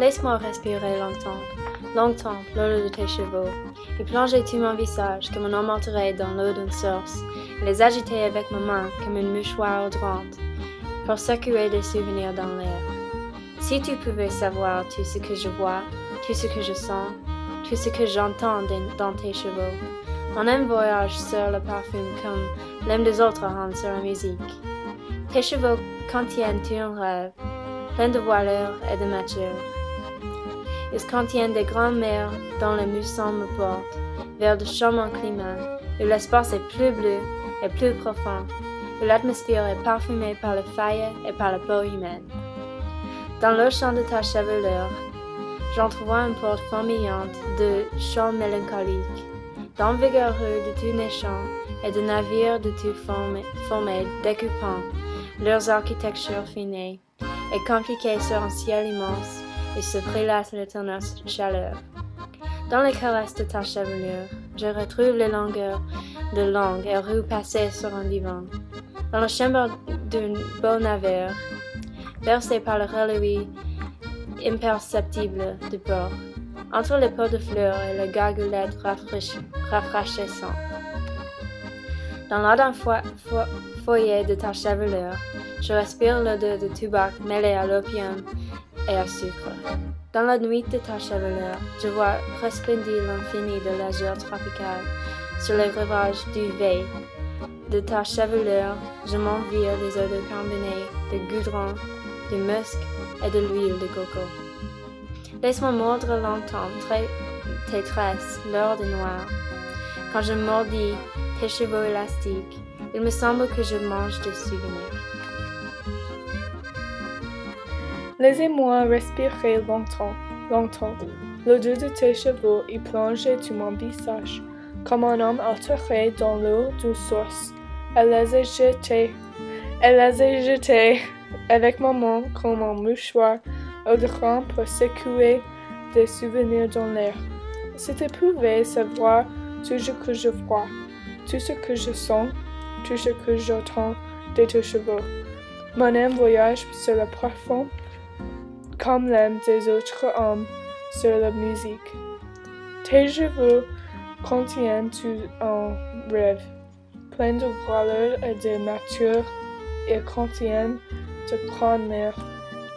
Laisse-moi respirer longtemps l'eau de tes cheveux, et plonger tout mon visage comme on emporterait dans l'eau d'une source, et les agiter avec ma main comme une mouchoir odorante, pour secouer des souvenirs dans l'air. Si tu pouvais savoir tout ce que je vois, tout ce que je sens, tout ce que j'entends dans tes cheveux, on aime voyage sur le parfum comme l'aime des autres rend sur la musique. Tes cheveux contiennent tout un rêve, plein de voilure et de matière. Ils contiennent des grandes mers dont les moussons me portent vers de charmants climats, où l'espace est plus bleu et plus profond, où l'atmosphère est parfumée par le feuilles et par la peau humaine. Dans l'océan de ta chevelure, j'entrevois une porte fourmillante de chants mélancoliques, d'hommes vigoureux de tous les champs et de navires de tout formés découpant leurs architectures finées et compliquées sur un ciel immense et se prélasse l'éternelle chaleur. Dans les caresses de ta chevelure, je retrouve les longueurs de longues et rues passées sur un divan. Dans la chambre d'un beau navire, bercé par le reluit imperceptible du port, entre les pots de fleurs et les gargoulettes rafraîchissantes. Dans l'ardent foyer de ta chevelure, je respire l'odeur de tabac mêlé à l'opium et à sucre. Dans la nuit de ta chevelure, je vois resplendir l'infini de l'azur tropical sur les rivages du veille. De ta chevelure, je m'envire les odeurs combinées de goudron, de musc et de l'huile de coco. Laisse-moi mordre longtemps tes tresses lourdes et noires. Quand je mordis tes cheveux élastiques, il me semble que je mange des souvenirs. Laissez-moi respirer longtemps. L'odeur de tes cheveux y plongeait tout mon visage, comme un homme alteré dans l'eau d'une source. Elle les a jetés avec ma main comme un mouchoir odorant pour secouer des souvenirs dans l'air. Si tu pouvais savoir tout ce que je vois, tout ce que je sens, tout ce que j'entends de tes cheveux, mon âme voyage sur le parfum comme l'âme des autres hommes sur la musique. Tes cheveux contiennent tout un rêve, plein de voilure et de nature. Ils contiennent de grandes mers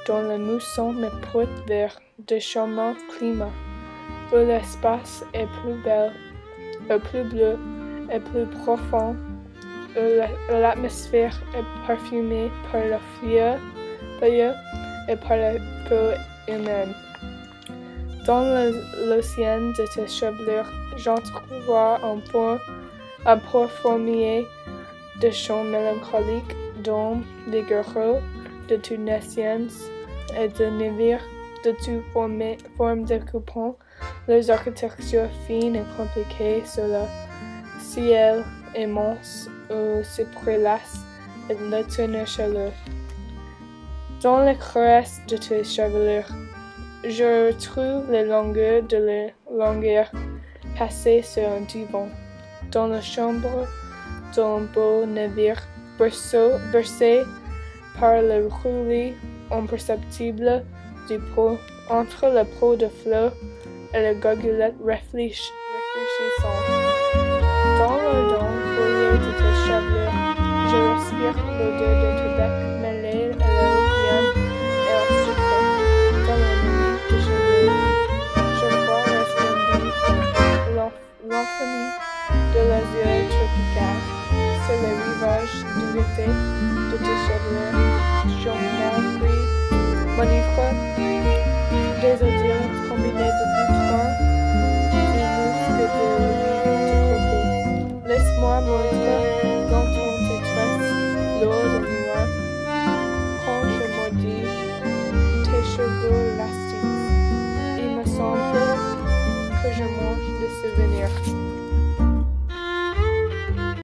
dont les moussons me portent vers de charmants climats, où l'espace est plus bleu et plus profond, où l'atmosphère est parfumée par la feuille et par la peau humaine. Dans l'océan de tes chevelures, j'entrevois un port formé de chants mélancoliques, d'hommes vigoureux de toutes nations et de navires de toutes formes découpant leurs architectures fines et compliquées sur le ciel immense où se prélasse l'éternelle chaleur. Dans les caresses de tes chevelures, je retrouve les longueurs de la longueur passée sur un divan, dans la chambre d'un beau navire bercé par le roulis imperceptible du pot, entre le pot de fleurs et les gargoulettes réfléchissantes. Dans l'ardent foyer de tes chevelures, je respire l'odeur de tabac mêlé à l'opium et au sucre. Dans la nuit de cheveux, je vois resplendir l'infini de l'azur tropical sur les rivages du été de tes chevelures. Je m'en prie, m'enivre des odeurs combinées de goudron, de musc et de coco. Laisse-moi mordre longtemps tes tresses lourdes et noires, quand je mordis tes cheveux élastiques. Il me semble que je mange des souvenirs.